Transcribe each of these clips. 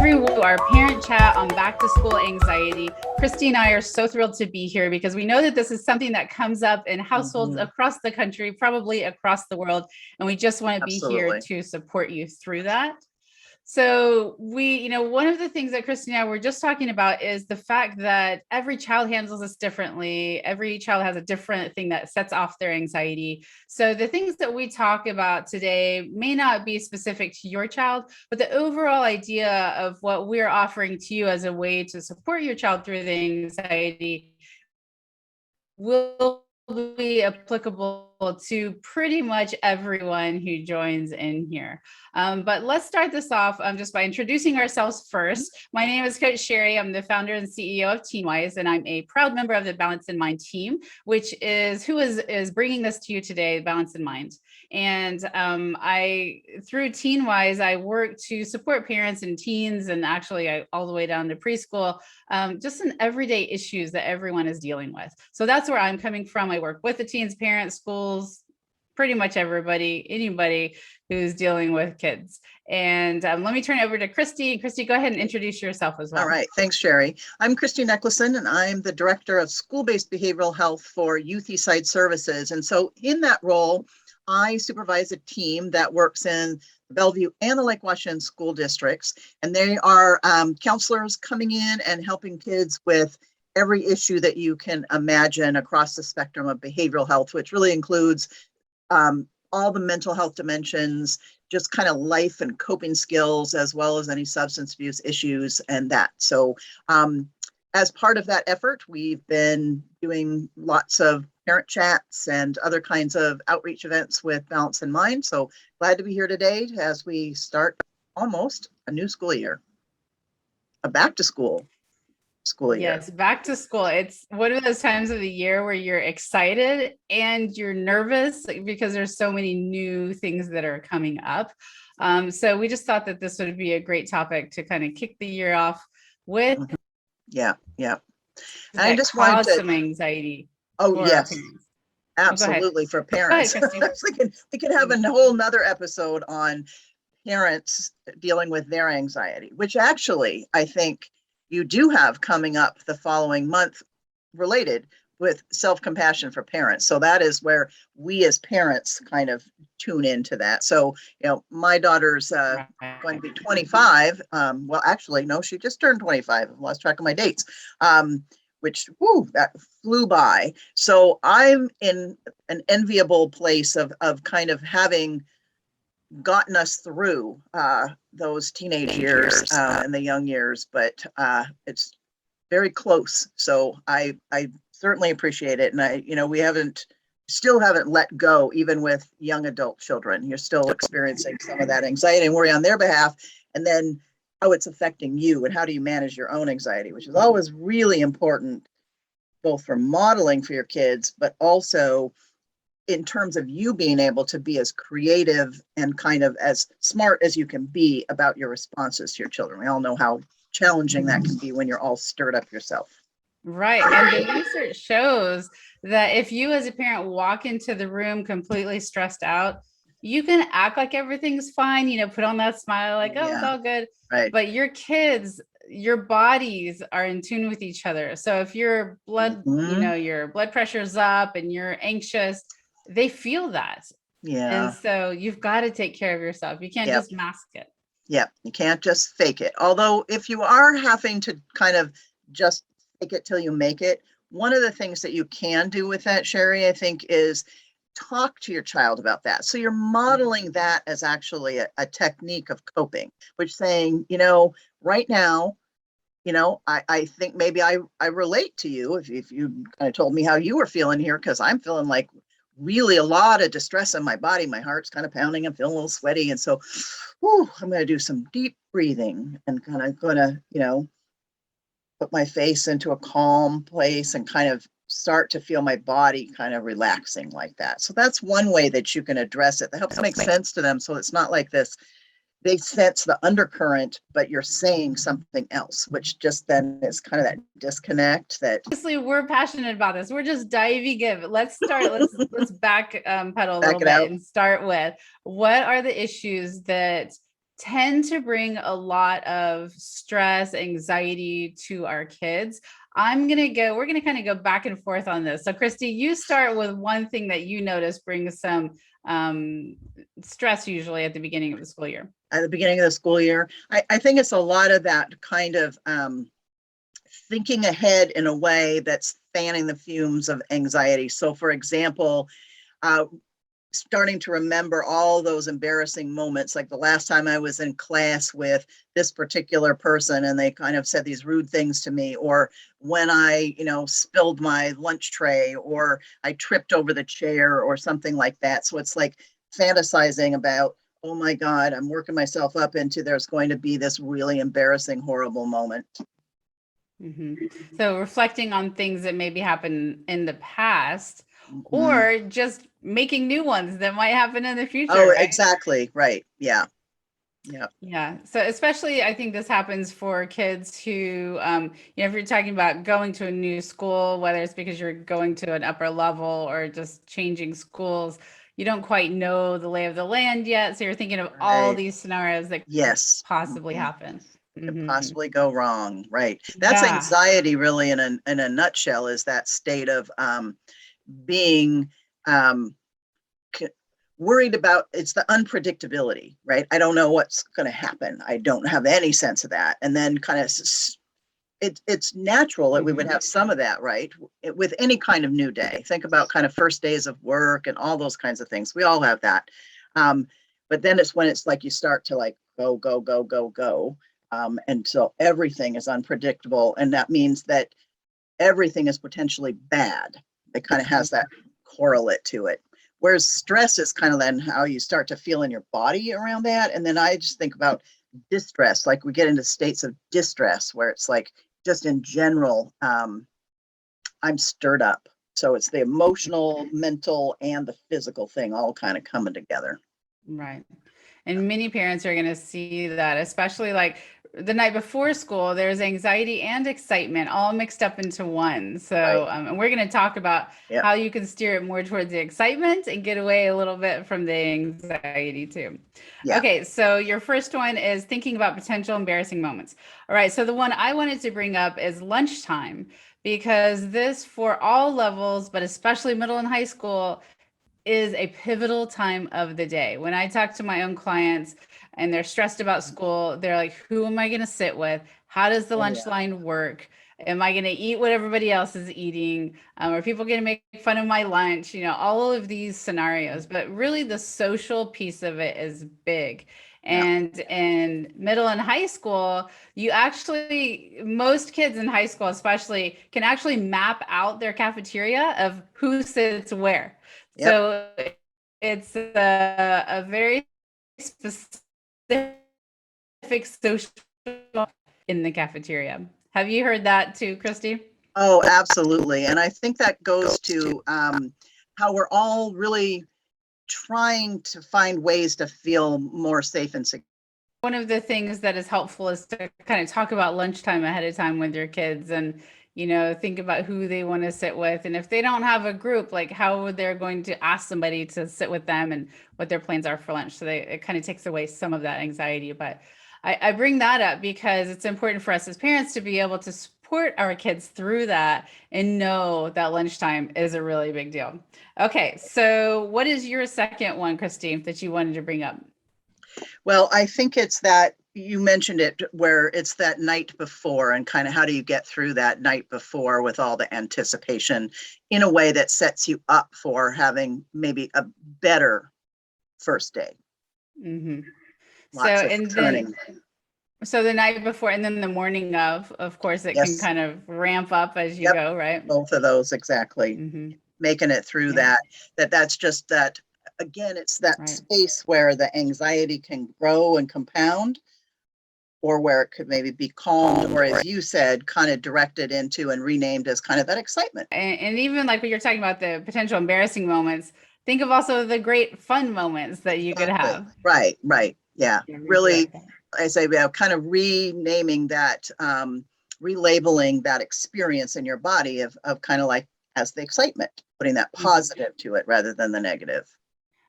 everyone to our parent chat on back to school anxiety. Kristie and I are so thrilled to be here because we know that this is something that comes up in households across the country, probably across the world. And we just want to be here to support you through that. So one of the things that Kristie and I were just talking about is the fact that every child handles this differently. Every child has a different thing that sets off their anxiety. So the things that we talk about today may not be specific to your child, but the overall idea of what we're offering to you as a way to support your child through the anxiety will be applicable to pretty much everyone who joins in here. But let's start this off just by introducing ourselves first. My name is Coach Sheri. I'm the founder and CEO of TeenWise, and I'm a proud member of the Balance in Mind team, which is who is bringing this to you today, Balance in Mind. And through TeenWise, I work to support parents and teens, and actually all the way down to preschool, just in everyday issues that everyone is dealing with. So that's where I'm coming from. I work with the teens, parents, schools, pretty much anybody who's dealing with kids. And let me turn it over to Kristie. Kristie, go ahead and introduce yourself as well. All right, thanks, Sheri. I'm Kristie Neklason, and I'm the Director of School-Based Behavioral Health for Youth Eastside Services. And so in that role, I supervise a team that works in the Bellevue and the Lake Washington school districts, and they are counselors coming in and helping kids with every issue that you can imagine across the spectrum of behavioral health, which really includes all the mental health dimensions, just kind of life and coping skills, as well as any substance abuse issues and that. So as part of that effort, we've been doing lots of parent chats and other kinds of outreach events with Balance in Mind. So glad to be here today as we start almost a new school year, a back to school year. Yes, back to school. It's one of those times of the year where you're excited and you're nervous because there's so many new things that are coming up. So we just thought that this would be a great topic to kind of kick the year off with. Yeah. And I just wanted some anxiety. Oh, yes, absolutely. For parents. I was thinking we could have a whole nother episode on parents dealing with their anxiety, which actually I think you do have coming up the following month related with self-compassion for parents. So that is where we as parents kind of tune into that. So, my daughter's going to be 25. Well, actually, no, she just turned 25. I've lost track of my dates, which, that flew by. So I'm in an enviable place of kind of having gotten us through those teenage years and the young years, but it's very close. So I certainly appreciate it. And we still haven't let go, even with young adult children. You're still experiencing some of that anxiety and worry on their behalf. And then how it's affecting you and how do you manage your own anxiety, which is always really important, both for modeling for your kids, but also in terms of you being able to be as creative and kind of as smart as you can be about your responses to your children. We all know how challenging that can be when you're all stirred up yourself. Right. And the research shows that if you as a parent walk into the room completely stressed out, you can act like everything's fine, put on that smile like, it's all good. Right. But your kids, your bodies are in tune with each other. So if your blood, your blood pressure's up and you're anxious, they feel that. Yeah. And so you've got to take care of yourself. You can't just mask it. Yeah. You can't just fake it. Although if you are having to kind of just fake it till you make it, one of the things that you can do with that, Sheri, I think, is talk to your child about that. So you're modeling that as actually a technique of coping, which saying, right now, I think maybe I relate to you if you kind of told me how you were feeling here, because I'm feeling like really a lot of distress in my body. My heart's kind of pounding. I'm feeling a little sweaty. And so, I'm going to do some deep breathing and kind of going to, put my face into a calm place and kind of start to feel my body kind of relaxing like that. So that's one way that you can address it. That helps make sense to them. So it's not like this, they sense the undercurrent, but you're saying something else, which just then is kind of that disconnect that. Obviously, we're passionate about this. We're just diving in. Let's start. Let's back pedal a little bit and start with what are the issues that tend to bring a lot of stress, anxiety to our kids. We're going to kind of go back and forth on this. So Kristie, you start with one thing that you notice brings some stress usually at the beginning of the school year. At the beginning of the school year, I think it's a lot of that kind of thinking ahead in a way that's fanning the fumes of anxiety. So for example, starting to remember all those embarrassing moments, like the last time I was in class with this particular person and they kind of said these rude things to me, or when I, spilled my lunch tray, or I tripped over the chair or something like that. So it's like fantasizing about, oh my God, I'm working myself up into there's going to be this really embarrassing, horrible moment. Mm-hmm. So reflecting on things that maybe happened in the past, or just making new ones that might happen in the future. Oh, right? Exactly. Right. Yeah. Yeah. So especially, I think this happens for kids who, if you're talking about going to a new school, whether it's because you're going to an upper level or just changing schools, you don't quite know the lay of the land yet. So you're thinking of all these scenarios that could possibly happen. Could possibly go wrong. Right. That's anxiety really in a nutshell, is that state of being worried about, it's the unpredictability, right? I don't know what's going to happen. I don't have any sense of that. And then kind of it's natural that we would have some of that, right? With any kind of new day. Think about kind of first days of work and all those kinds of things. We all have that. But then it's when it's like you start to like go, go, go, go, go. And so everything is unpredictable. And that means that everything is potentially bad. It kind of has that correlate to it. Whereas stress is kind of then how you start to feel in your body around that. And then I just think about distress, like we get into states of distress where it's like, just in general, I'm stirred up. So it's the emotional, mental, and the physical thing all kind of coming together. Right. And many parents are going to see that, especially like the night before school, there's anxiety and excitement all mixed up into one. So, and we're going to talk about how you can steer it more towards the excitement and get away a little bit from the anxiety too. Yeah. Okay. So your first one is thinking about potential embarrassing moments. All right. So the one I wanted to bring up is lunchtime, because this for all levels, but especially middle and high school, is a pivotal time of the day. When I talk to my own clients and they're stressed about school, they're like, who am I going to sit with? How does the lunch line work? Am I going to eat what everybody else is eating? Are people going to make fun of my lunch? All of these scenarios, but really the social piece of it is big. And in middle and high school, most kids in high school especially can actually map out their cafeteria of who sits where. So it's a very specific social in the cafeteria. Have you heard that too, Kristie? Oh, absolutely. And I think that goes to how we're all really trying to find ways to feel more safe and secure. One of the things that is helpful is to kind of talk about lunchtime ahead of time with your kids and think about who they want to sit with. And if they don't have a group, like how they're going to ask somebody to sit with them and what their plans are for lunch. So it kind of takes away some of that anxiety. But I bring that up because it's important for us as parents to be able to support our kids through that and know that lunchtime is a really big deal. Okay, so what is your second one, Kristie, that you wanted to bring up? Well, I think it's that you mentioned it, where it's that night before, and kind of how do you get through that night before with all the anticipation in a way that sets you up for having maybe a better first day. So the night before and then the morning of course, it can kind of ramp up as you go, right? Both of those, exactly. Making it through that's just that. Again, it's that space where the anxiety can grow and compound, or where it could maybe be calmed, or as you said, kind of directed into and renamed as kind of that excitement. And even like when you're talking about the potential embarrassing moments, think of also the great fun moments that you could have. Right. Yeah. Really, I say, kind of renaming that, relabeling that experience in your body of kind of like as the excitement, putting that positive to it rather than the negative.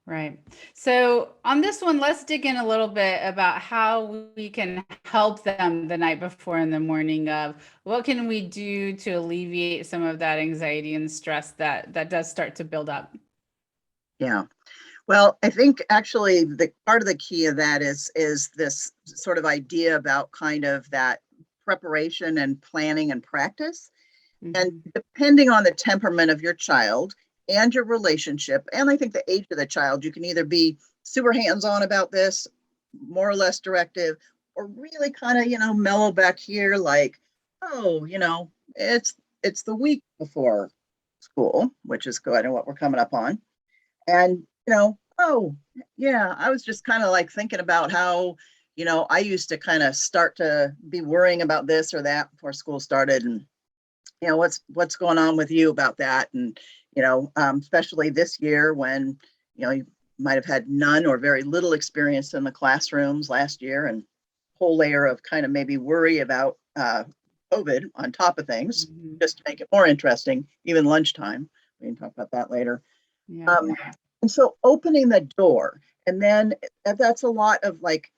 Right. So on this one, let's dig in a little bit about how we can help them the night before and the morning of. What can we do to alleviate some of that anxiety and stress that does start to build up? Yeah. Well, I think actually the part of the key of that is this sort of idea about kind of that preparation and planning and practice. And Mhm. depending on the temperament of your child and your relationship, and I think the age of the child, you can either be super hands-on about this, more or less directive, or really kind of, mellow back here, like, oh, it's the week before school, which is good and what we're coming up on. And, oh, yeah, I was just kind of like thinking about how, I used to kind of start to be worrying about this or that before school started. And what's going on with you about that, and especially this year when you might have had none or very little experience in the classrooms last year, and whole layer of kind of maybe worry about COVID on top of things, Mhm. just to make it more interesting, even lunchtime. We can talk about that later. Yeah. um, and so opening the door, and then that's a lot of like,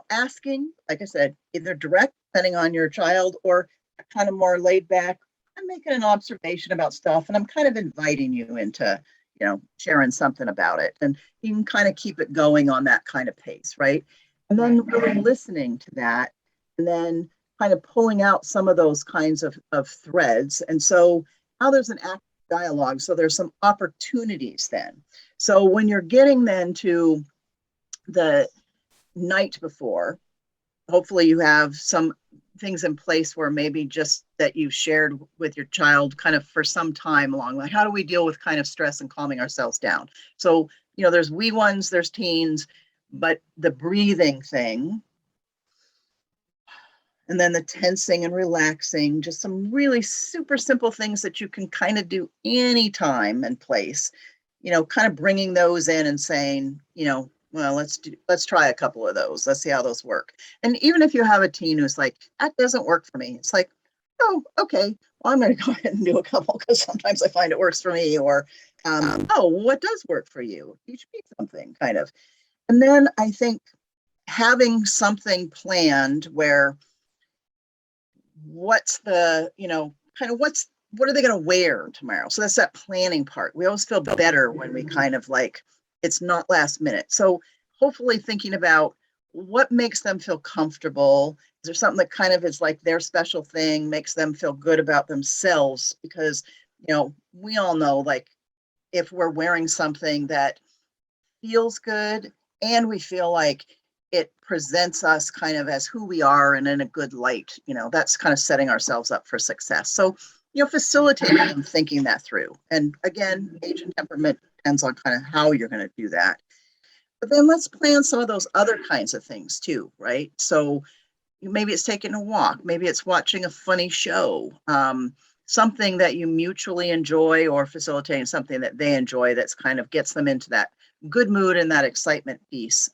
asking, like I said, either direct, depending on your child, or kind of more laid back. I'm making an observation about stuff and I'm kind of inviting you into, sharing something about it. And you can kind of keep it going on that kind of pace, right? And then Right. really listening to that, and then kind of pulling out some of those kinds of threads. And so now there's an active dialogue. So there's some opportunities then. So when you're getting then to the night before, hopefully you have some things in place where maybe just that you've shared with your child kind of for some time along, like how do we deal with kind of stress and calming ourselves down. So there's wee ones, there's teens, but the breathing thing, and then the tensing and relaxing, just some really super simple things that you can kind of do anytime and place, kind of bringing those in and saying, well, let's try a couple of those. Let's see how those work. And even if you have a teen who's like, that doesn't work for me, it's like, oh, okay, well, I'm going to go ahead and do a couple because sometimes I find it works for me. Or, oh, what does work for you? Teach me something, kind of. And then I think having something planned where what's the, kind of what are they going to wear tomorrow? So that's that planning part. We always feel better when we kind of like, it's not last minute. So hopefully thinking about what makes them feel comfortable. Is there something that kind of is like their special thing, makes them feel good about themselves? Because, we all know, like, if we're wearing something that feels good and we feel like it presents us kind of as who we are and in a good light, that's kind of setting ourselves up for success. So, facilitating them thinking that through. And again, age and temperament depends on kind of how you're going to do that. But then let's plan some of those other kinds of things too, right? So maybe it's taking a walk, maybe it's watching a funny show, something that you mutually enjoy, or facilitating something that they enjoy that's kind of gets them into that good mood and that excitement piece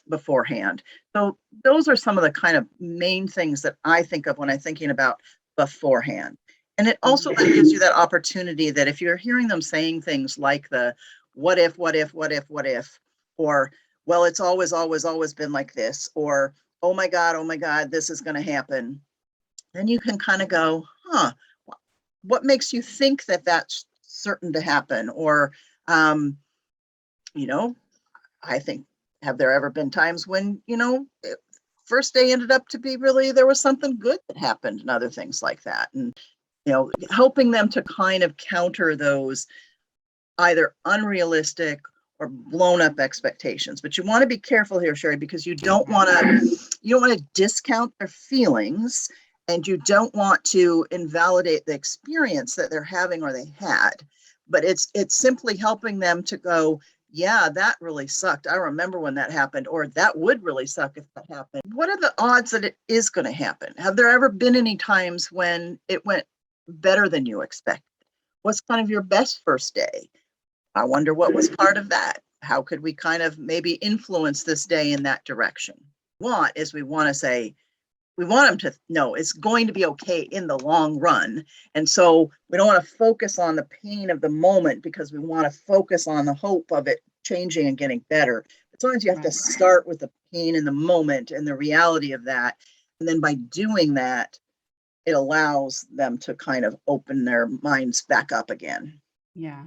beforehand. So those are some of the kind of main things that I think of when I'm thinking about beforehand. And it also then gives you that opportunity that if you're hearing them saying things like the what if, what if, what if, what if, or well, it's always, always, always been like this, or oh my God, this is going to happen. Then you can kind of go, huh, what makes you think that that's certain to happen? Or, you know, I think, have there ever been times when, first day ended up to be really, there was something good that happened and other things like that. And, helping them to kind of counter those either unrealistic or blown up expectations. But you want to be careful here, Sheri, because you don't want to discount their feelings, and you don't want to invalidate the experience that they're having or they had. But it's simply helping them to go, yeah, that really sucked. I remember when that happened, or that would really suck if that happened. What are the odds that it is going to happen? Have there ever been any times when it went better than you expected? What's kind of your best first day? I wonder what was part of that. How could we kind of maybe influence this day in that direction? We want to say, we want them to know it's going to be okay in the long run. And so we don't want to focus on the pain of the moment, because we want to focus on the hope of it changing and getting better. Sometimes you have to start with the pain in the moment and the reality of that. And then by doing that, it allows them to kind of open their minds back up again. Yeah.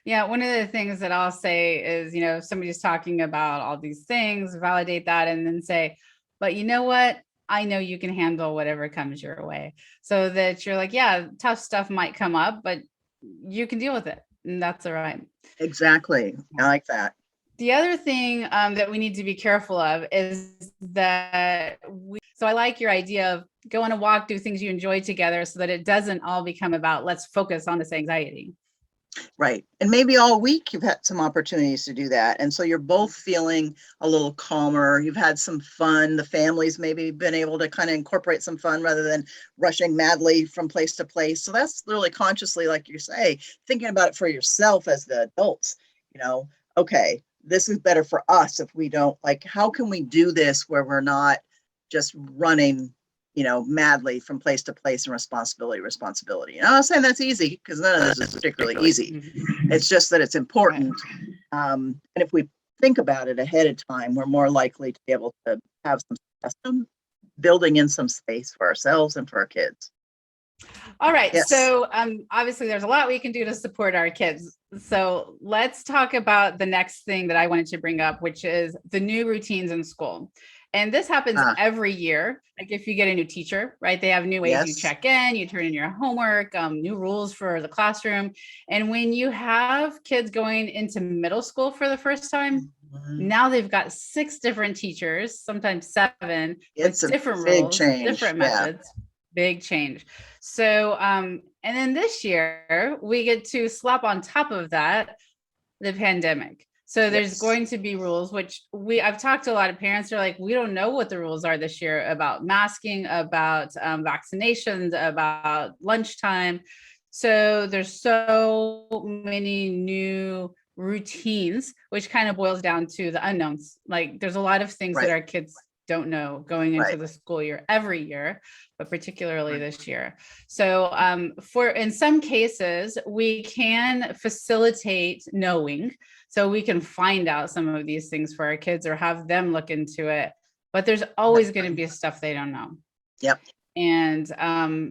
Yeah. One of the things that I'll say is, if somebody's talking about all these things, validate that and then say, but you know what? I know you can handle whatever comes your way, so that you're like, yeah, tough stuff might come up, but you can deal with it. And that's all right. Exactly. I like that. The other thing that we need to be careful of is that so I like your idea of go on a walk, do things you enjoy together so that it doesn't all become about let's focus on this anxiety. Right. And maybe all week you've had some opportunities to do that. And so you're both feeling a little calmer. You've had some fun. The family's maybe been able to kind of incorporate some fun rather than rushing madly from place to place. So that's really consciously, like you say, thinking about it for yourself as the adults, okay, this is better for us if we don't, like, how can we do this where we're not just running madly from place to place and responsibility. And I'm not saying that's easy, because none of this is particularly easy. It's just that it's important. And if we think about it ahead of time, we're more likely to be able to have some success building in some space for ourselves and for our kids. All right. Yes. So obviously there's a lot we can do to support our kids. So let's talk about the next thing that I wanted to bring up, which is the new routines in school. And this happens every year. Like if you get a new teacher, right? They have new ways you check in, you turn in your homework, new rules for the classroom. And when you have kids going into middle school for the first time, now they've got 6 different teachers, sometimes 7, it's with different rules, different methods, big change. So, and then this year we get to slap on top of that the pandemic. So there's going to be rules, which I've talked to a lot of parents are like, we don't know what the rules are this year about masking, about vaccinations, about lunchtime. So there's so many new routines, which kind of boils down to the unknowns. Like there's a lot of things that our kids don't know going into the school year every year, but particularly this year. So in some cases, we can facilitate knowing. So we can find out some of these things for our kids or have them look into it, but there's always going to be stuff they don't know. Yep. And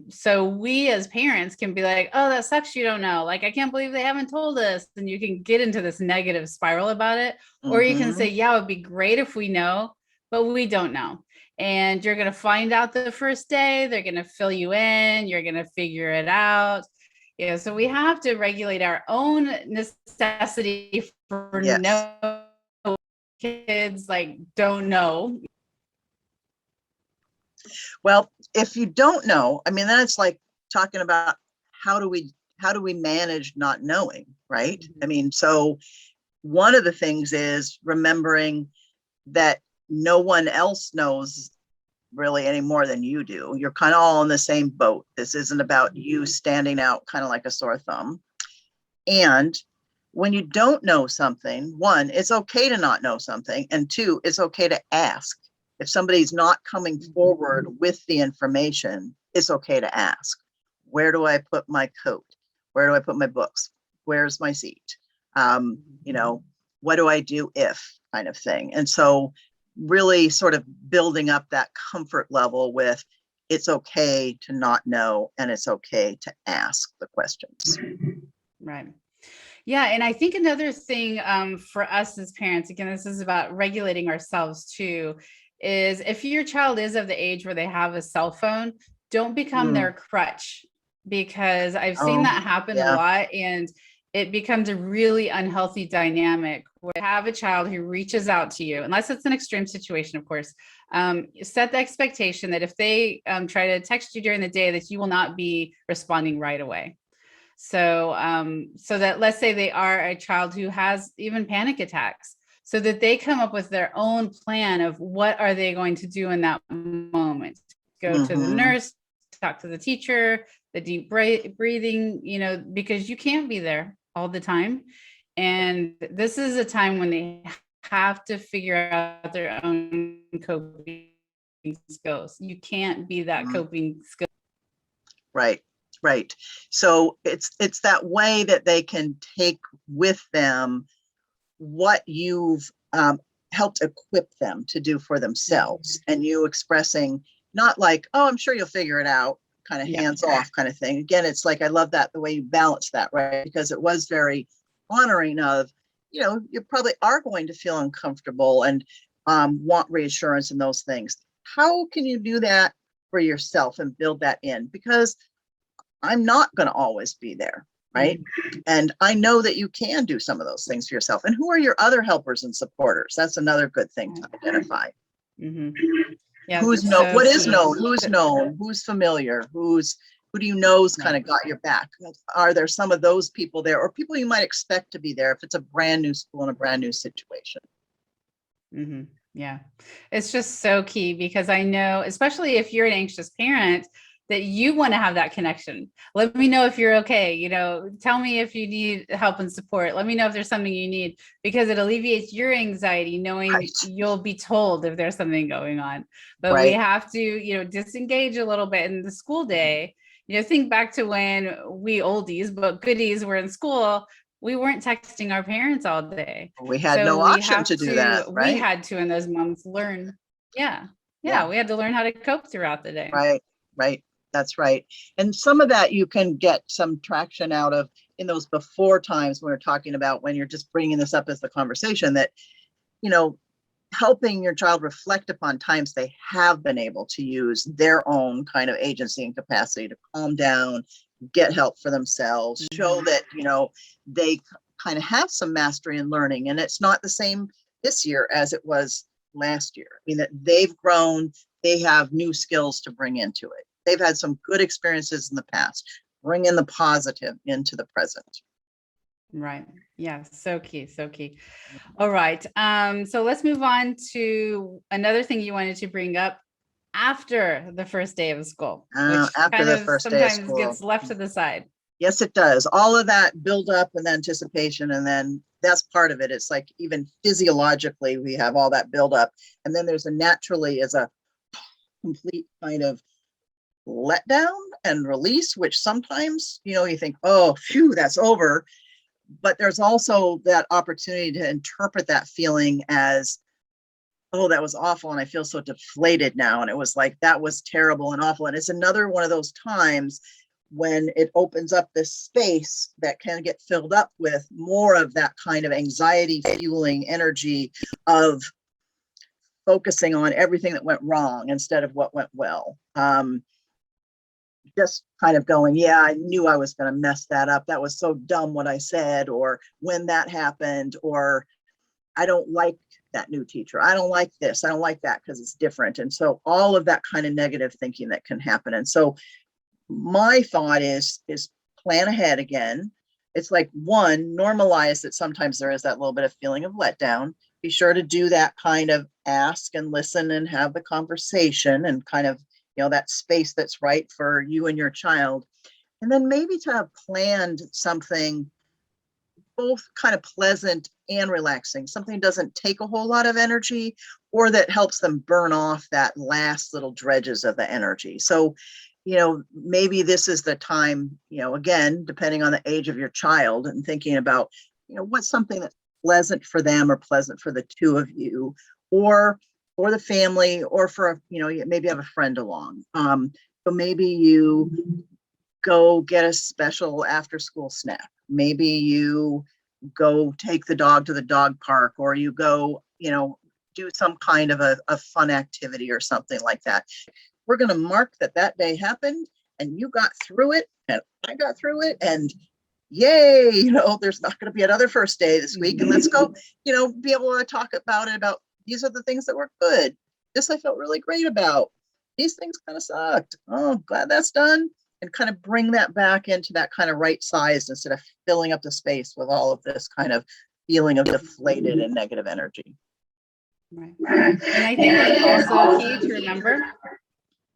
so we as parents can be like, oh, that sucks. You don't know. Like, I can't believe they haven't told us. And you can get into this negative spiral about it. Or you can say, yeah, it would be great if we know, but we don't know. And you're going to find out the first day. They're going to fill you in. You're going to figure it out. So we have to regulate our own necessity for no kids like don't know. Well, if you don't know, I mean, then it's like talking about how do we manage not knowing, right? I mean, so one of the things is remembering that no one else knows really any more than you do. You're kind of all in the same boat. This isn't about you standing out kind of like a sore thumb. And when you don't know something, 1, it's okay to not know something. And 2, it's okay to ask. If somebody's not coming forward with the information, it's okay to ask. Where do I put my coat? Where do I put my books? Where's my seat? What do I do if kind of thing? And so really sort of building up that comfort level with it's okay to not know and it's okay to ask the questions. Right. Yeah. And I think another thing for us as parents, again, this is about regulating ourselves too, is if your child is of the age where they have a cell phone, don't become their crutch, because I've seen that happen a lot. And it becomes a really unhealthy dynamic where you have a child who reaches out to you, unless it's an extreme situation, of course. Set the expectation that if they try to text you during the day, that you will not be responding right away. So, so that let's say they are a child who has even panic attacks, so that they come up with their own plan of what are they going to do in that moment. Go to the nurse, talk to the teacher, the deep breathing, because you can't be there all the time. And this is a time when they have to figure out their own coping skills. You can't be that coping skill. Right. So it's that way that they can take with them what you've helped equip them to do for themselves, and you expressing not like, oh, I'm sure you'll figure it out, kind of hands off kind of thing. Again, it's like, I love that, the way you balance that, right? Because it was very honoring of, you know, you probably are going to feel uncomfortable and want reassurance and those things. How can you do that for yourself and build that in? Because I'm not going to always be there, right? And I know that you can do some of those things for yourself. And who are your other helpers and supporters? That's another good thing to identify. Yeah, Who's known, what is known, who's known, who's familiar, who do you know's kind of got your back? Are there some of those people there, or people you might expect to be there if it's a brand new school and a brand new situation? Yeah, it's just so key, because I know, especially if you're an anxious parent, that you want to have that connection. Let me know if you're okay. You know, tell me if you need help and support. Let me know if there's something you need, because it alleviates your anxiety knowing you'll be told if there's something going on. But we have to, you know, disengage a little bit in the school day. You know, think back to when we oldies but goodies were in school. We weren't texting our parents all day. We had no option to do that, right? We had to, in those moments, learn. We had to learn how to cope throughout the day. Right. That's right. And some of that you can get some traction out of in those before times when we're talking about, when you're just bringing this up as the conversation, that, you know, helping your child reflect upon times they have been able to use their own kind of agency and capacity to calm down, get help for themselves, show that, you know, they kind of have some mastery in learning. And it's not the same this year as it was last year. I mean, that they've grown, they have new skills to bring into it. They've had some good experiences in the past. Bring in the positive into the present. Right. Yeah. So key. So key. All right. So let's move on to another thing you wanted to bring up after the first day of school, which after the first day of school sometimes gets left to the side. Yes, it does. All of that build up and anticipation, and then that's part of it. It's like, even physiologically, we have all that build up, and then there's a complete kind of letdown and release, which sometimes, you know, you think, oh, phew, that's over. But there's also that opportunity to interpret that feeling as, oh, that was awful, and I feel so deflated now. And it was like, that was terrible and awful. And it's another one of those times when it opens up this space that can get filled up with more of that kind of anxiety fueling energy of focusing on everything that went wrong instead of what went well. Just kind of going, yeah, I knew I was going to mess that up. That was so dumb what I said, or when that happened, or I don't like that new teacher. I don't like this. I don't like that because it's different. And so all of that kind of negative thinking that can happen. And so my thought is plan ahead again. It's like, one, normalize that sometimes there is that little bit of feeling of letdown. Be sure to do that kind of ask and listen and have the conversation and kind of, you know, that space that's right for you and your child. And then maybe to have planned something both kind of pleasant and relaxing, something doesn't take a whole lot of energy, or that helps them burn off that last little dredges of the energy. So, you know, maybe this is the time, you know, again, depending on the age of your child, and thinking about, you know, what's something that's pleasant for them or pleasant for the two of you, or the family, or for, you know, maybe have a friend along. So maybe you go get a special after school snack. Maybe you go take the dog to the dog park, or you go, you know, do some kind of a fun activity or something like that. We're going to mark that day happened and you got through it and I got through it, and yay, you know, there's not going to be another first day this week, and let's go, you know, be able to talk about it, about these are the things that were good. This I felt really great about. These things kind of sucked. Oh, glad that's done. And kind of bring that back into that kind of right size, instead of filling up the space with all of this kind of feeling of deflated and negative energy. Right. And I think it's also key to remember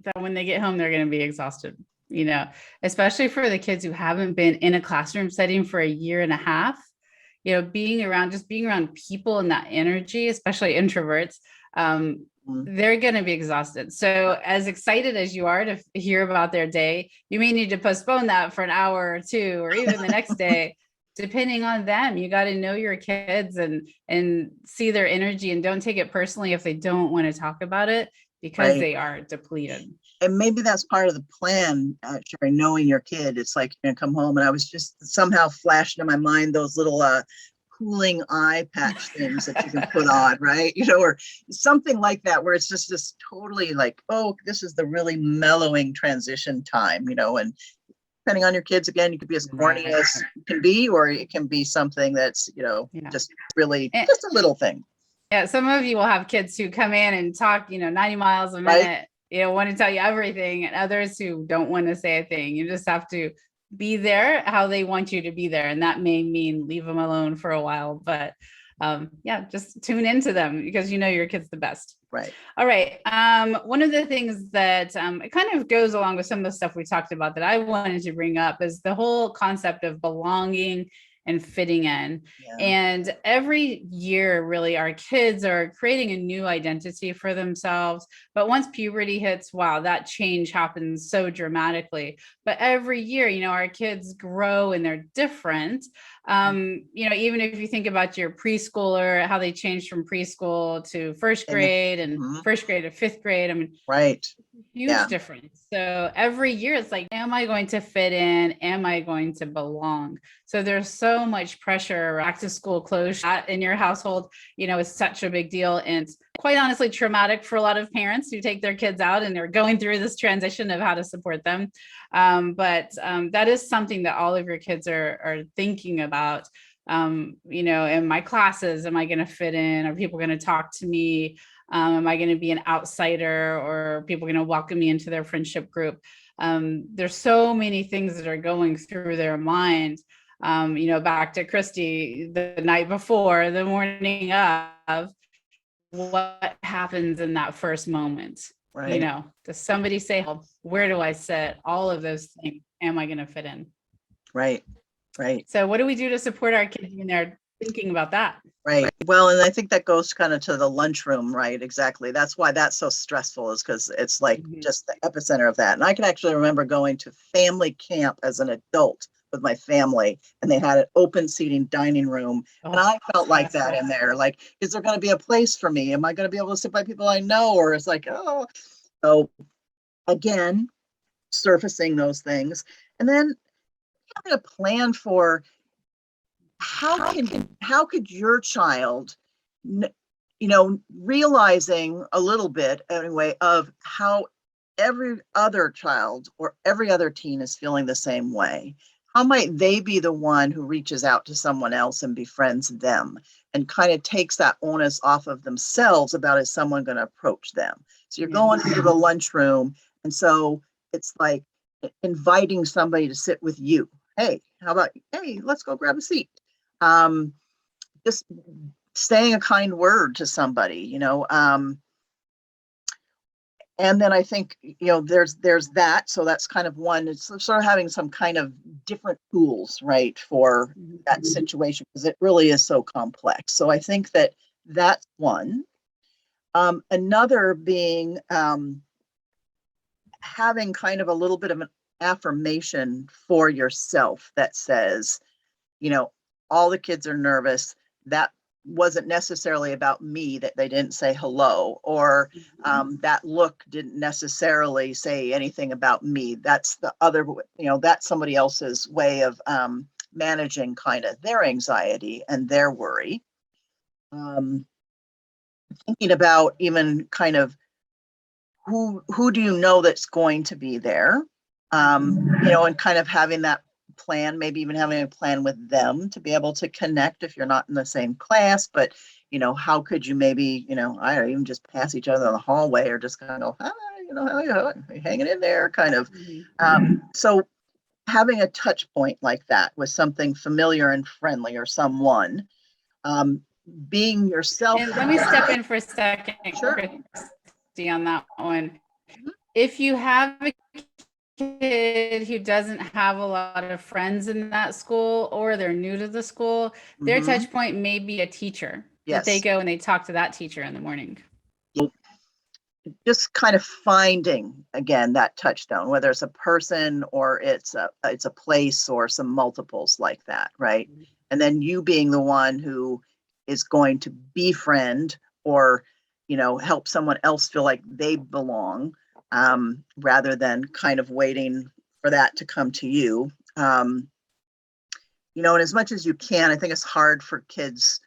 that when they get home, they're going to be exhausted, you know, especially for the kids who haven't been in a classroom setting for a year and a half. You know, being around people and that energy, especially introverts, they're going to be exhausted. So as excited as you are to hear about their day, you may need to postpone that for an hour or two, or even the next day, depending on them, you got to know your kids and see their energy, and don't take it personally if they don't want to talk about it, because they are depleted. And maybe that's part of the plan, Sheri, knowing your kid. It's like you're gonna come home, and I was just somehow flashed in my mind those little cooling eye patch things that you can put on, right? You know, or something like that, where it's just totally like, oh, this is the really mellowing transition time, you know. And depending on your kids, again, you could be as corny as you can be, or it can be something that's, you know, just really just a little thing. Yeah, some of you will have kids who come in and talk, 90 miles a minute, want to tell you everything, and others who don't want to say a thing. You just have to be there how they want you to be there. And that may mean leave them alone for a while, but just tune into them, because your kid's the best. Right. All right. One of the things that it kind of goes along with some of the stuff we talked about that I wanted to bring up is the whole concept of belonging and fitting in. And every year, really, our kids are creating a new identity for themselves. But once puberty hits, wow, that change happens so dramatically. But every year, our kids grow and they're different. Even if you think about your preschooler, how they changed from preschool to first grade and first grade to fifth grade. I mean, huge difference. So every year it's like, am I going to fit in? Am I going to belong? So there's so much pressure. Back to school closure in your household, is such a big deal. And quite honestly, traumatic for a lot of parents who take their kids out and they're going through this transition of how to support them. But that is something that all of your kids are thinking about. In my classes, am I going to fit in? Are people going to talk to me? Am I going to be an outsider, or are people going to welcome me into their friendship group? There's so many things that are going through their mind. Back to Kristie, the night before, the morning of, what happens in that first moment? Does somebody say, where do I sit? All of those things. Am I going to fit in? Right. So what do we do to support our kids when they're thinking about that? Right. Well, and I think that goes kind of to the lunchroom, right? Exactly. That's why that's so stressful, is because it's like just the epicenter of that. And I can actually remember going to family camp as an adult with my family, and they had an open seating dining room. And I felt like that in there. Like, is there going to be a place for me? Am I going to be able to sit by people I know? Or it's like, oh, so again, surfacing those things. And then having a plan for how could your child, realizing a little bit anyway of how every other child or every other teen is feeling the same way. How might they be the one who reaches out to someone else and befriends them, and kind of takes that onus off of themselves about, is someone going to approach them? So you're going into the lunchroom, and so it's like inviting somebody to sit with you. Hey, let's go grab a seat. Just saying a kind word to somebody, and then I think, there's that. So that's kind of one. It's sort of having some kind of different tools, right, for that situation, because it really is so complex. So I think that's one. Another being having kind of a little bit of an affirmation for yourself that says, all the kids are nervous. That wasn't necessarily about me, that they didn't say hello, or that look didn't necessarily say anything about me. That's the other, that's somebody else's way of managing kind of their anxiety and their worry. Thinking about even kind of who do you know that's going to be there, and kind of having that plan, maybe even having a plan with them to be able to connect if you're not in the same class. But how could you maybe, I don't even just pass each other in the hallway, or just kind of, hi, how you hanging in there, kind of. So having a touch point like that with something familiar and friendly, or someone, being yourself. And let me step in for a second, Kristie, on that one. If you have a kid who doesn't have a lot of friends in that school, or they're new to the school, their touch point may be a teacher. That they go and they talk to that teacher in the morning. just kind of finding, again, that touchstone, whether it's a person or it's a place or some multiples like that, right? And then you being the one who is going to befriend or, help someone else feel like they belong, rather than kind of waiting for that to come to you. And as much as you can, I think it's hard for kids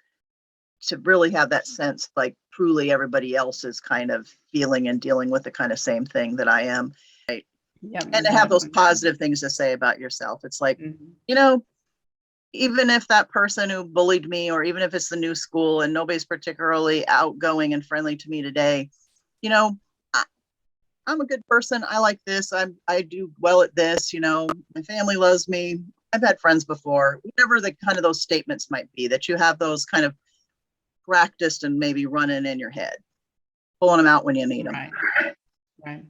to really have that sense like truly everybody else is kind of feeling and dealing with the kind of same thing that I am. Right? Yep, and to have those positive things to say about yourself. It's like, even if that person who bullied me, or even if it's the new school and nobody's particularly outgoing and friendly to me today, I'm a good person. I like this. I do well at this. My family loves me. I've had friends before. Whatever the kind of those statements might be, that you have those kind of practiced and maybe running in your head, pulling them out when you need them. Right.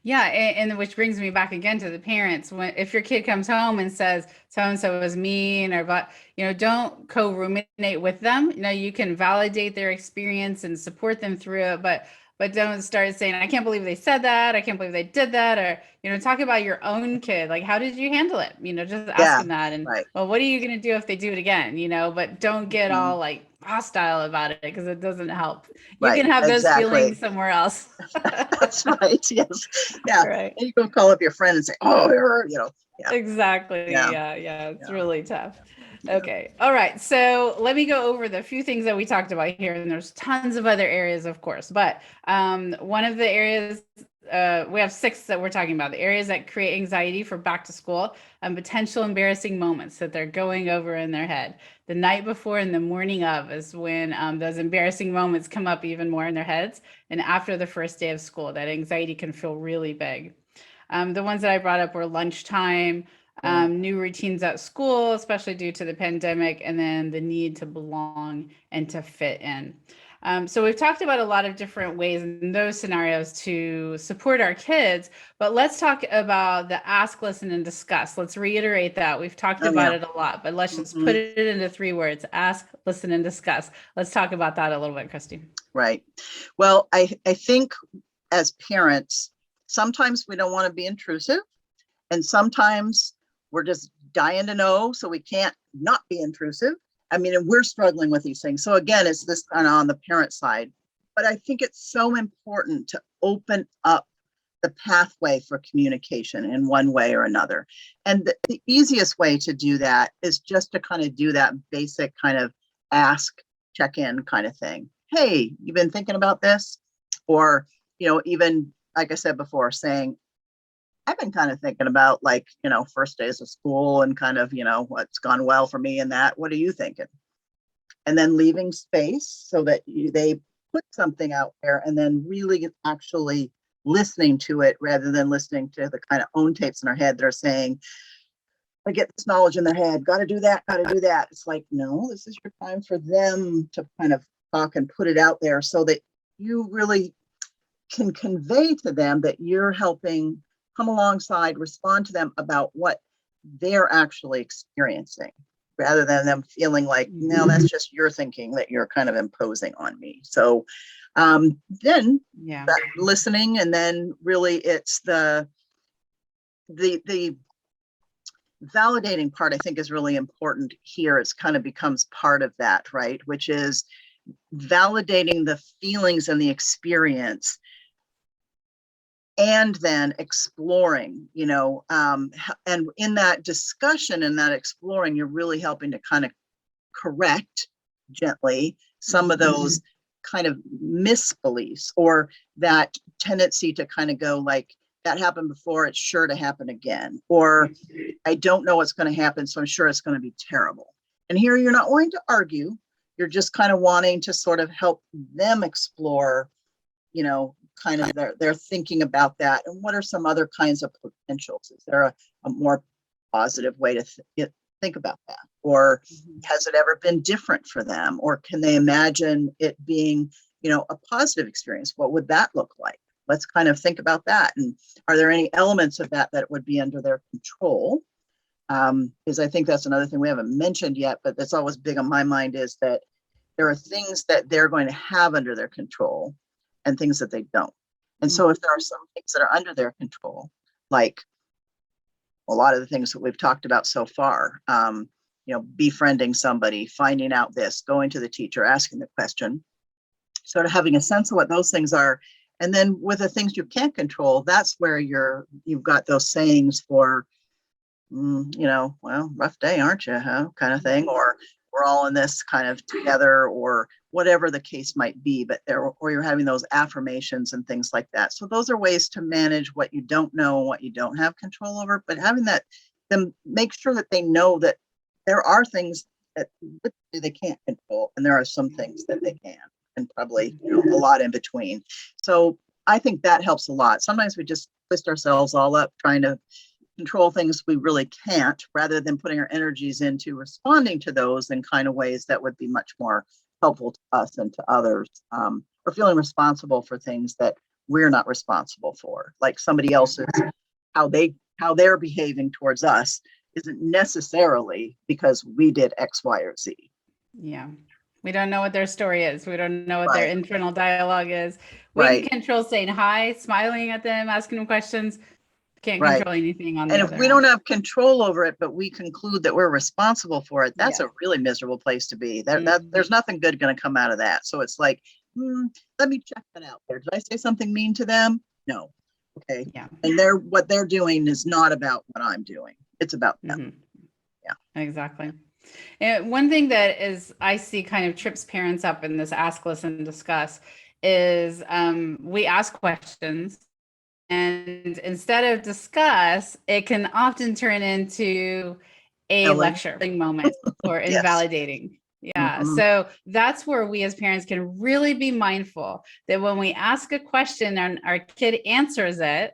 Yeah. And which brings me back again to the parents. If your kid comes home and says, so-and-so was mean, but, don't co-ruminate with them. You can validate their experience and support them through it, but don't start saying, I can't believe they said that. I can't believe they did that. Or, talk about your own kid. Like, how did you handle it? Just ask them that. And well, what are you going to do if they do it again? But don't get all like hostile about it, because it doesn't help. You can have those feelings somewhere else. That's right. Yes. Yeah. Right. And you go call up your friend and say, oh, Yeah. Exactly. Yeah. It's really tough. Okay. All right. So let me go over the few things that we talked about here, and there's tons of other areas, of course, but one of the areas, we have 6 that we're talking about, the areas that create anxiety for back to school and potential embarrassing moments that they're going over in their head. The night before and the morning of is when those embarrassing moments come up even more in their heads. And after the first day of school, that anxiety can feel really big. The ones that I brought up were lunchtime, new routines at school, especially due to the pandemic, and then the need to belong and to fit in. So we've talked about a lot of different ways in those scenarios to support our kids, but let's talk about the ask, listen, and discuss. Let's reiterate that. We've talked about it a lot, but let's just put it into 3 words: ask, listen, and discuss. Let's talk about that a little bit, Kristie. Right. Well, I think as parents, sometimes we don't want to be intrusive, and sometimes we're just dying to know, so we can't not be intrusive. I mean, and we're struggling with these things. So again, it's this kind of on the parent side, but I think it's so important to open up the pathway for communication in one way or another. And the easiest way to do that is just to kind of do that basic kind of ask, check-in kind of thing. Hey, you've been thinking about this? Or, even like I said before, saying, I've been kind of thinking about first days of school and kind of, what's gone well for me and that. What are you thinking? And then leaving space so that they put something out there, and then really actually listening to it rather than listening to the kind of own tapes in our head that are saying, I get this knowledge in their head, got to do that, got to do that. It's like, no, this is your time for them to kind of talk and put it out there so that you really can convey to them that you're helping come alongside, respond to them about what they're actually experiencing, rather than them feeling like, no, that's just your thinking that you're kind of imposing on me. So then that listening, and then really it's the validating part, I think, is really important here. It's kind of becomes part of that, right? Which is validating the feelings and the experience, and then exploring, and in that discussion and that exploring, you're really helping to kind of correct gently some of those kind of misbeliefs, or that tendency to kind of go like, that happened before, it's sure to happen again, or I don't know what's going to happen, so I'm sure it's going to be terrible. And here you're not wanting to argue, you're just kind of wanting to sort of help them explore, kind of their thinking about that, and what are some other kinds of potentials. Is there a more positive way to think about that, or has it ever been different for them, or can they imagine it being a positive experience? What would that look like? Let's kind of think about that. And are there any elements of that would be under their control? Because I think that's another thing we haven't mentioned yet, but that's always big on my mind, is that there are things that they're going to have under their control and things that they don't. And so if there are some things that are under their control, like a lot of the things that we've talked about so far, befriending somebody, finding out this, going to the teacher, asking the question, sort of having a sense of what those things are. And then with the things you can't control, that's where you've got those sayings for, well, rough day, aren't you, huh? Kind of thing, or we're all in this kind of together, or whatever the case might be, or you're having those affirmations and things like that. So those are ways to manage what you don't know and what you don't have control over, but having them make sure that they know that there are things that they can't control, and there are some things that they can, and probably a lot in between. So I think that helps a lot. Sometimes we just twist ourselves all up trying to control things we really can't, rather than putting our energies into responding to those in kind of ways that would be much more helpful to us and to others, or feeling responsible for things that we're not responsible for, like somebody else's, how they're behaving towards us isn't necessarily because we did X, Y, or Z. Yeah. We don't know what their story is. We don't know what their internal dialogue is. We can control saying hi, smiling at them, asking them questions. Can't control anything on the other. And if we don't have control over it, but we conclude that we're responsible for it, that's a really miserable place to be. There's nothing good going to come out of that. So it's like, let me check that out there. Did I say something mean to them? No. Okay. Yeah. And what they're doing is not about what I'm doing. It's about them. Yeah. Exactly. And one thing that I see kind of trips parents up in this ask, listen, discuss is we ask questions, and instead of discuss, it can often turn into a lecturing moment or invalidating. Yeah. So that's where we as parents can really be mindful that when we ask a question and our kid answers it,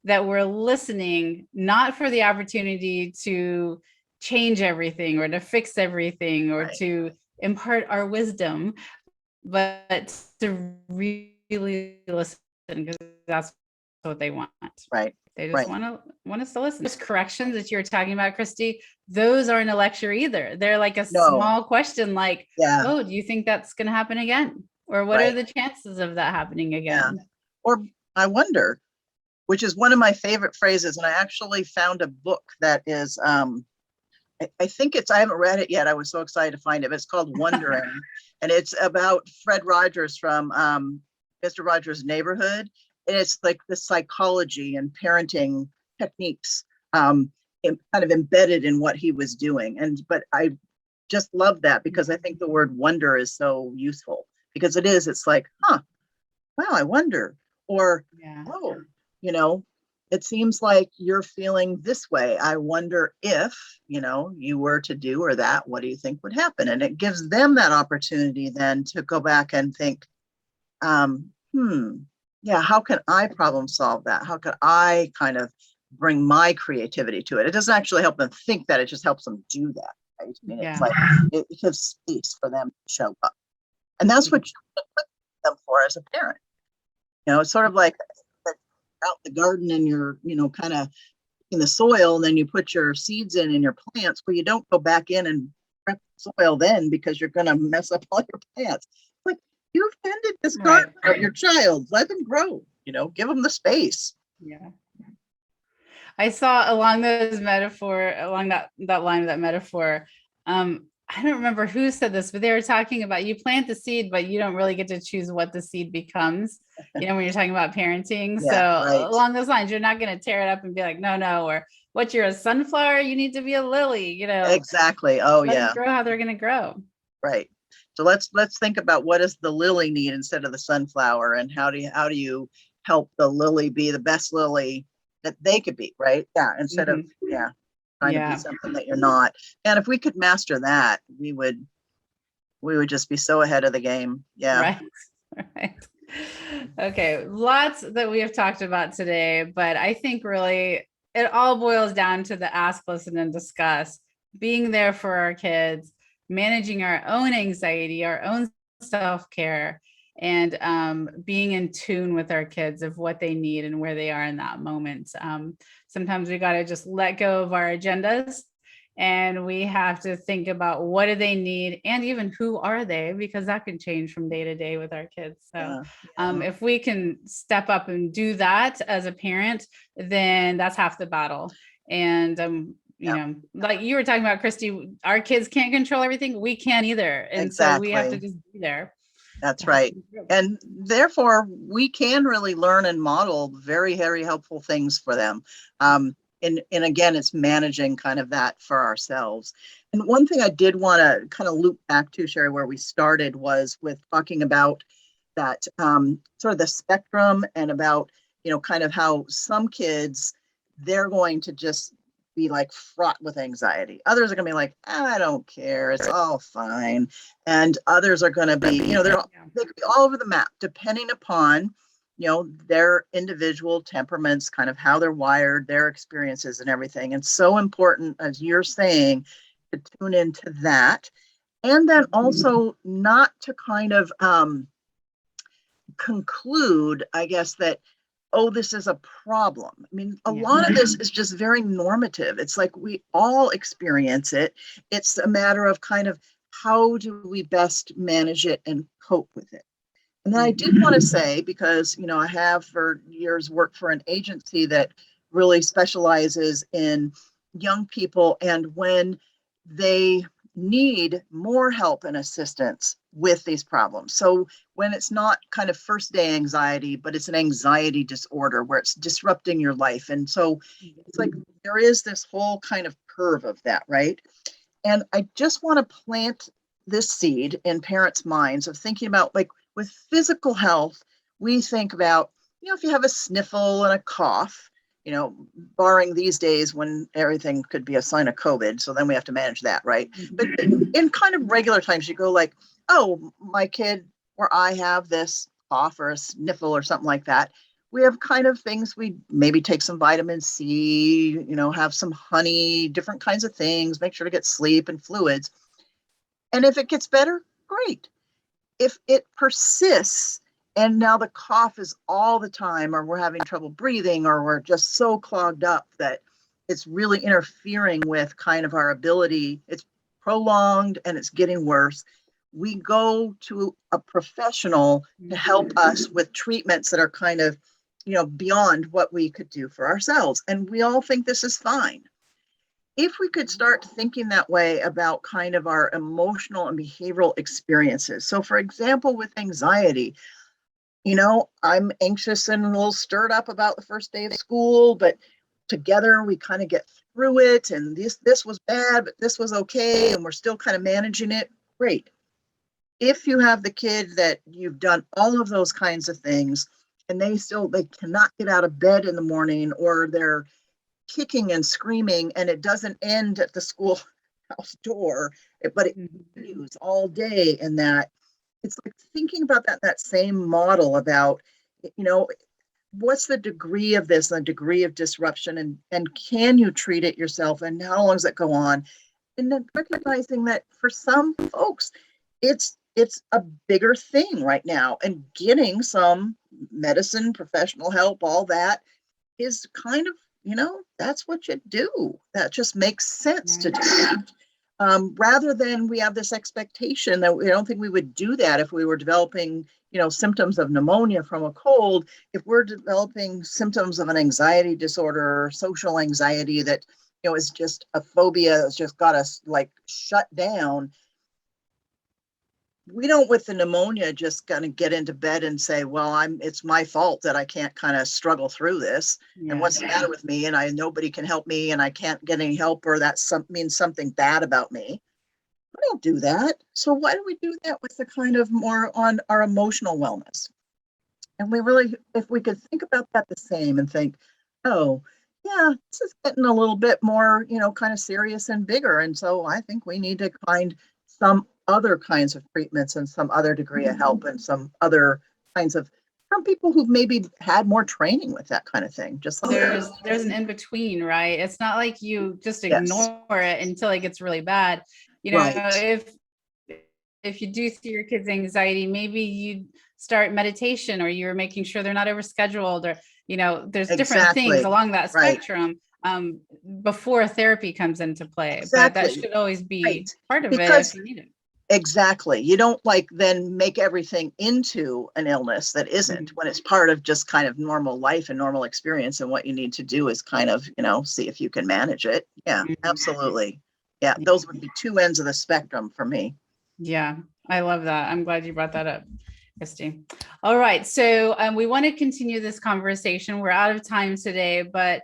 that we're listening, not for the opportunity to change everything or to fix everything or to impart our wisdom, but to really listen, because that's what they want. Right. They just want us to listen. Those corrections that you were talking about, Kristie, those aren't a lecture either. They're like a small question, like, oh, do you think that's going to happen again? Or what are the chances of that happening again? Yeah. Or I wonder, which is one of my favorite phrases. And I actually found a book that is, I think I haven't read it yet. I was so excited to find it. But it's called Wondering. And it's about Fred Rogers from Mr. Rogers' Neighborhood. And it's like the psychology and parenting techniques kind of embedded in what he was doing. But I just love that, because I think the word wonder is so useful, because it's like, wow, I wonder. Or, it seems like you're feeling this way. I wonder if, you were to do or that, what do you think would happen? And it gives them that opportunity then to go back and think, how can I problem solve that? How could I kind of bring my creativity to it? It doesn't actually help them think that, it just helps them do that. Right? I mean, it's like, it gives space for them to show up. And that's what you put them for as a parent. It's sort of like out the garden and you're, kind of in the soil, and then you put your seeds in your plants, where you don't go back in and prep the soil then, because you're going to mess up all your plants. Like, you've tended this garden of your child, let them grow, give them the space. Yeah. I saw along that line of that metaphor, I don't remember who said this, but they were talking about, you plant the seed, but you don't really get to choose what the seed becomes, when you're talking about parenting. Along those lines, you're not going to tear it up and be like, no, or what, you're a sunflower, you need to be a lily, Exactly. Oh, let them grow how they're going to grow. Right. So let's think about, what does the lily need instead of the sunflower, and how do you help the lily be the best lily that they could be, right? Yeah. Instead of trying to be something that you're not. And if we could master that, we would just be so ahead of the game. Yeah. Right. Okay. Lots that we have talked about today, but I think really it all boils down to the ask, listen, and discuss, being there for our kids, managing our own anxiety, our own self-care, and being in tune with our kids of what they need and where they are in that moment. Sometimes we got to just let go of our agendas and we have to think about what do they need and even who are they, because that can change from day to day with our kids. So if we can step up and do that as a parent, then that's half the battle. And you know, like you were talking about, Kristie, our kids can't control everything. We can't either. And so we have to just be there. That's right. And therefore, we can really learn and model very, very helpful things for them. And again, it's managing kind of that for ourselves. And one thing I did want to kind of loop back to, Sheri, where we started was with talking about that sort of the spectrum and about, you know, kind of how some kids, they're going to just be like fraught with anxiety. Others are going to be like, I don't care, it's all fine. And others are going to be, you know, they could be all over the map, depending upon, you know, their individual temperaments, kind of how they're wired, their experiences and everything. And so important, as you're saying, to tune into that. And then also not to kind of conclude, I guess, that, oh, this is a problem. I mean, a lot of this is just very normative. It's like we all experience it. It's a matter of kind of how do we best manage it and cope with it. And then I did want to say, because, you know, I have for years worked for an agency that really specializes in young people, and when they need more help and assistance with these problems. So when it's not kind of first day anxiety, but it's an anxiety disorder where it's disrupting your life. And so it's like there is this whole kind of curve of that, right? And I just want to plant this seed in parents' minds of thinking about, like, with physical health, we think about, you know, if you have a sniffle and a cough, you know, barring these days when everything could be a sign of COVID. So then we have to manage that, right? But in kind of regular times, you go like, oh, my kid or I have this cough or a sniffle or something like that. We have kind of things, we maybe take some vitamin C, you know, have some honey, different kinds of things, make sure to get sleep and fluids. And if it gets better, great. If it persists, and now the cough is all the time, or we're having trouble breathing, or we're just so clogged up that it's really interfering with kind of our ability, it's prolonged and it's getting worse, we go to a professional to help us with treatments that are kind of, you know, beyond what we could do for ourselves. And we all think this is fine. If we could start thinking that way about kind of our emotional and behavioral experiences. So for example, with anxiety, you know, I'm anxious and a little stirred up about the first day of school, but together we kind of get through it. And this was bad, but this was okay. And we're still kind of managing it. Great. If you have the kid that you've done all of those kinds of things and they cannot get out of bed in the morning, or they're kicking and screaming and it doesn't end at the schoolhouse door, but it continues all day, and that it's like thinking about that same model about, you know, what's the degree of this, the degree of disruption, and can you treat it yourself, and how long does it go on? And then recognizing that for some folks, it's a bigger thing right now, and getting some medicine, professional help, all that is kind of, you know, that's what you do. That just makes sense to do that. Rather than we have this expectation that we don't think we would do that if we were developing, you know, symptoms of pneumonia from a cold. If we're developing symptoms of an anxiety disorder or social anxiety that, you know, is just a phobia that's just got us like shut down, we don't, with the pneumonia, just kind of get into bed and say, well, it's my fault that I can't kind of struggle through this. Yeah. And what's the matter with me? And nobody can help me, and I can't get any help, or that means something bad about me. We don't do that. So why do we do that with the kind of more on our emotional wellness? And we really, if we could think about that the same and think, oh, yeah, this is getting a little bit more, you know, kind of serious and bigger. And so I think we need to find some other kinds of treatments and some other degree of help and some other kinds of, from people who've maybe had more training with that kind of thing. Just like there's an in-between, right? It's not like you just ignore it until it gets really bad. You know, if you do see your kids' anxiety, maybe you start meditation, or you're making sure they're not overscheduled, or, you know, there's different things along that spectrum. before therapy comes into play. Exactly. But that should always be right. part of because, it if you need it. Exactly. You don't like then make everything into an illness that isn't, when it's part of just kind of normal life and normal experience. And what you need to do is kind of, see if you can manage it. Yeah, absolutely. Yeah, those would be two ends of the spectrum for me. Yeah, I love that. I'm glad you brought that up, Kristie. All right, so we want to continue this conversation. We're out of time today, but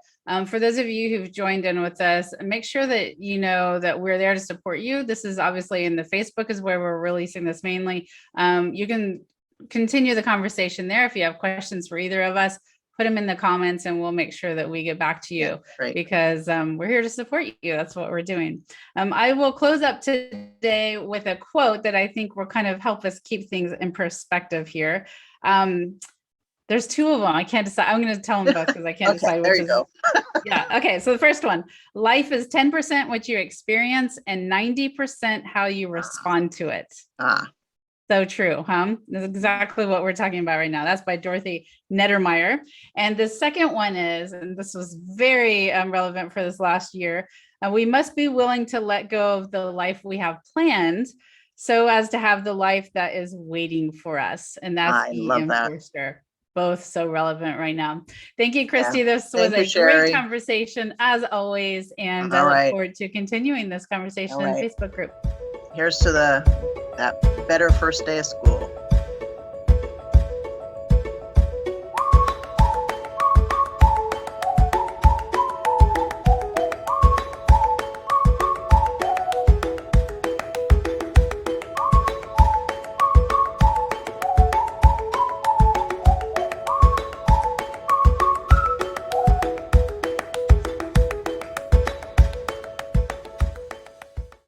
for those of you who've joined in with us, make sure that you know that we're there to support you. This is obviously in the Facebook is where we're releasing this mainly. You can continue the conversation there. If you have questions for either of us, put them in the comments and we'll make sure that we get back to you, because we're here to support you. That's what we're doing. I will close up today with a quote that I think will kind of help us keep things in perspective here. There's two of them. I can't decide. I'm going to tell them both because I can't decide which there you go. Yeah. Okay. So the first one, life is 10% what you experience and 90% how you respond to it. So true, huh? That's exactly what we're talking about right now. That's by Dorothy Nettermeyer. And the second one is, and this was very relevant for this last year, we must be willing to let go of the life we have planned so as to have the life that is waiting for us. And that's E.M. Forster. Both so relevant right now. Thank you, Kristie. This was a great conversation as always. And I look forward to continuing this conversation in the Facebook group. Here's to that better first day of school.